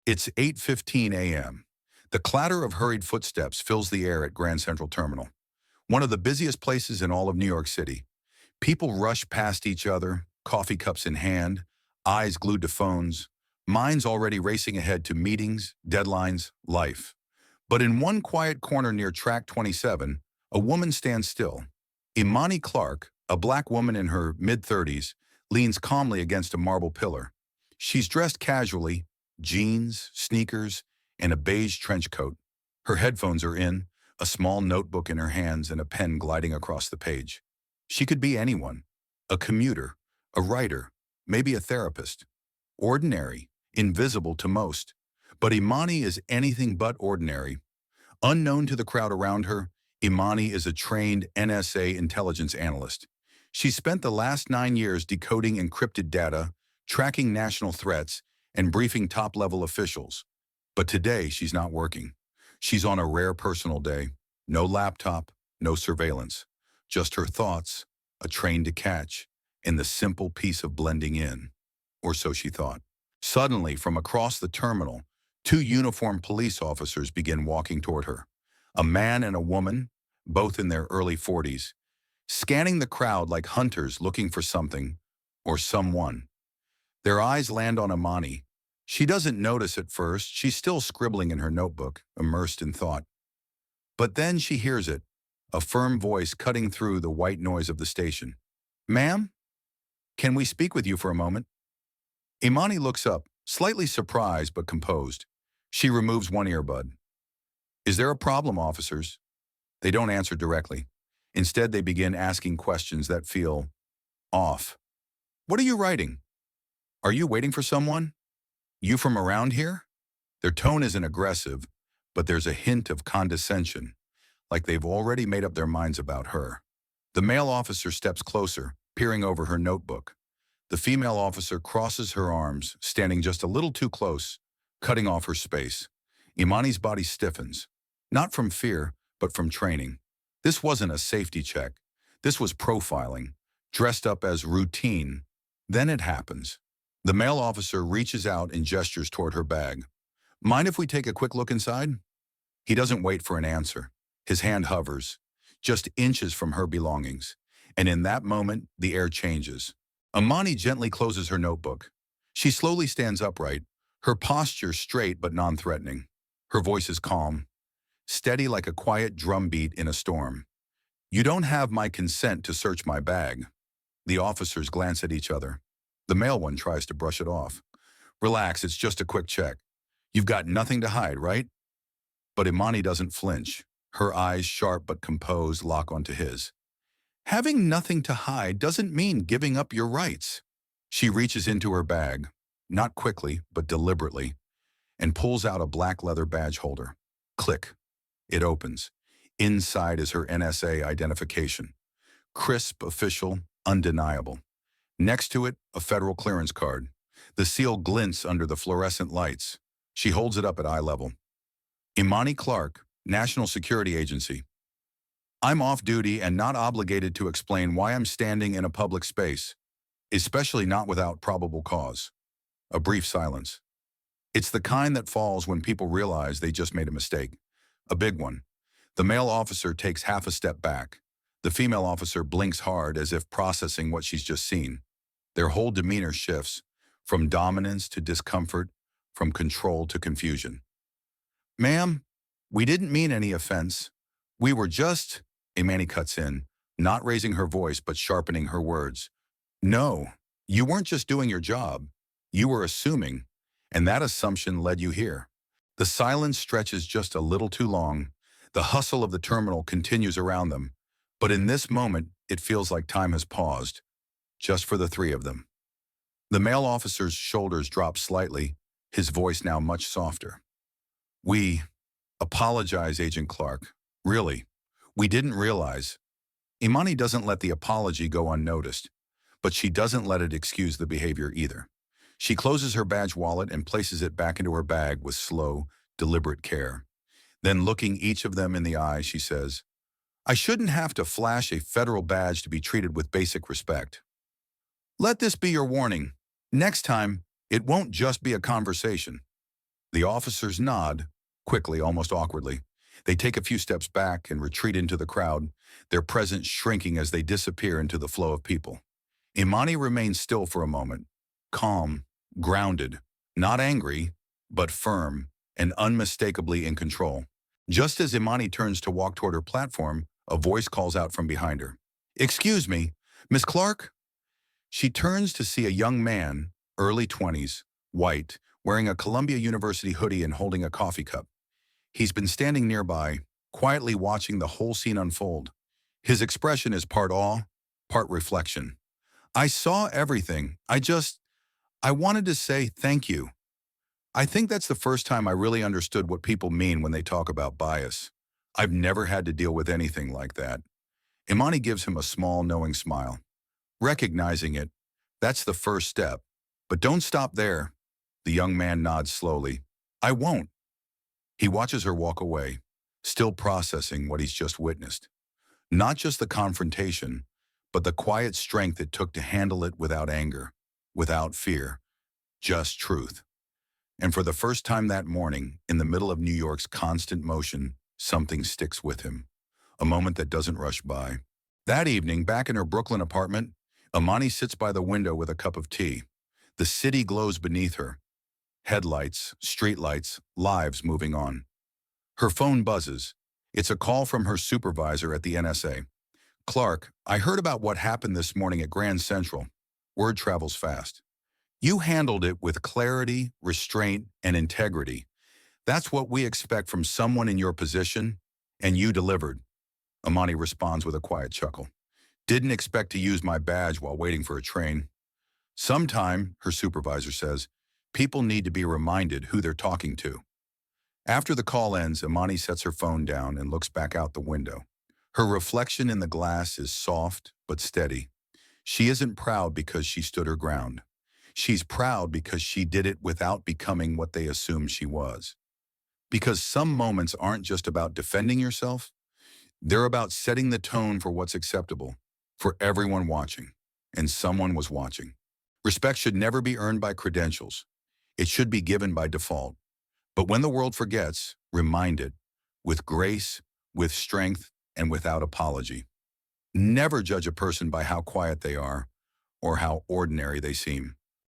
It's 8:15 a.m. The clatter of hurried footsteps fills the air at Grand Central Terminal, one of the busiest places in all of New York City. People rush past each other, coffee cups in hand, eyes glued to phones, minds already racing ahead to meetings, deadlines, life. But in one quiet corner near Track 27, a woman stands still. Imani Clark, a black woman in her mid-30s, leans calmly against a marble pillar. She's dressed casually, jeans, sneakers, and a beige trench coat. Her headphones are in, a small notebook in her hands and a pen gliding across the page. She could be anyone, a commuter, a writer, maybe a therapist. Ordinary, invisible to most. But Imani is anything but ordinary. Unknown to the crowd around her, Imani is a trained NSA intelligence analyst. She spent the last 9 years decoding encrypted data, tracking national threats, and briefing top-level officials. But today, she's not working. She's on a rare personal day. No laptop, no surveillance. Just her thoughts, a train to catch, and the simple peace of blending in. Or so she thought. Suddenly, from across the terminal, two uniformed police officers begin walking toward her. A man and a woman, both in their early 40s, scanning the crowd like hunters looking for something or someone. Their eyes land on Imani. She doesn't notice at first. She's still scribbling in her notebook, immersed in thought. But then she hears it, a firm voice cutting through the white noise of the station. "Ma'am, can we speak with you for a moment?" Imani looks up, slightly surprised but composed. She removes one earbud. "Is there a problem, officers?" They don't answer directly. Instead, they begin asking questions that feel off. "What are you writing? Are you waiting for someone? You from around here?" Their tone isn't aggressive, but there's a hint of condescension, like they've already made up their minds about her. The male officer steps closer, peering over her notebook. The female officer crosses her arms, standing just a little too close, cutting off her space. Imani's body stiffens, not from fear, but from training. This wasn't a safety check. This was profiling, dressed up as routine. Then it happens. The male officer reaches out and gestures toward her bag. "Mind if we take a quick look inside?" He doesn't wait for an answer. His hand hovers, just inches from her belongings. And in that moment, the air changes. Imani gently closes her notebook. She slowly stands upright, her posture straight but non-threatening. Her voice is calm, steady like a quiet drumbeat in a storm. "You don't have my consent to search my bag." The officers glance at each other. The male one tries to brush it off. "Relax, it's just a quick check. You've got nothing to hide, right?" But Imani doesn't flinch. Her eyes, sharp but composed, lock onto his. "Having nothing to hide doesn't mean giving up your rights." She reaches into her bag, not quickly, but deliberately, and pulls out a black leather badge holder. Click. It opens. Inside is her NSA identification. Crisp, official, undeniable. Next to it, a federal clearance card. The seal glints under the fluorescent lights. She holds it up at eye level. "Imani Clark, National Security Agency. I'm off duty and not obligated to explain why I'm standing in a public space, especially not without probable cause." A brief silence. It's the kind that falls when people realize they just made a mistake. A big one. The male officer takes half a step back. The female officer blinks hard as if processing what she's just seen. Their whole demeanor shifts, from dominance to discomfort, from control to confusion. "Ma'am, we didn't mean any offense. We were just," Imani cuts in, not raising her voice but sharpening her words. "No, you weren't just doing your job. You were assuming, and that assumption led you here." The silence stretches just a little too long. The hustle of the terminal continues around them. But in this moment, it feels like time has paused, just for the three of them. The male officer's shoulders drop slightly, his voice now much softer. "We apologize, Agent Clark. Really, we didn't realize." Imani doesn't let the apology go unnoticed, but she doesn't let it excuse the behavior either. She closes her badge wallet and places it back into her bag with slow, deliberate care. Then, looking each of them in the eye, she says, "I shouldn't have to flash a federal badge to be treated with basic respect. Let this be your warning. Next time, it won't just be a conversation. The officers nod, quickly, almost awkwardly. They take a few steps back and retreat into the crowd, their presence shrinking as they disappear into the flow of people. Imani remains still for a moment, calm, grounded, not angry, but firm and unmistakably in control. Just as Imani turns to walk toward her platform, a voice calls out from behind her. "Excuse me, Miss Clark?" She turns to see a young man, early 20s, white, wearing a Columbia University hoodie and holding a coffee cup. He's been standing nearby, quietly watching the whole scene unfold. His expression is part awe, part reflection. "I saw everything. I wanted to say thank you." I think that's the first time I really understood what people mean when they talk about bias. I've never had to deal with anything like that. Imani gives him a small, knowing smile. Recognizing it, that's the first step. But don't stop there. The young man nods slowly. "I won't." He watches her walk away, still processing what he's just witnessed. Not just the confrontation, but the quiet strength it took to handle it without anger, without fear, just truth. And for the first time that morning, in the middle of New York's constant motion, something sticks with him. A moment that doesn't rush by. That evening, back in her Brooklyn apartment, Imani sits by the window with a cup of tea. The city glows beneath her. Headlights, streetlights, lives moving on. Her phone buzzes. It's a call from her supervisor at the NSA. "Clark, I heard about what happened this morning at Grand Central." Word travels fast. "You handled it with clarity, restraint, and integrity. That's what we expect from someone in your position, and you delivered." Imani responds with a quiet chuckle. "Didn't expect to use my badge while waiting for a train." "Sometime," her supervisor says, "people need to be reminded who they're talking to." After the call ends, Imani sets her phone down and looks back out the window. Her reflection in the glass is soft but steady. She isn't proud because she stood her ground. She's proud because she did it without becoming what they assumed she was. Because some moments aren't just about defending yourself, they're about setting the tone for what's acceptable, for everyone watching. And someone was watching. Respect should never be earned by credentials. It should be given by default. But when the world forgets, remind it, with grace, with strength, and without apology. Never judge a person by how quiet they are or how ordinary they seem.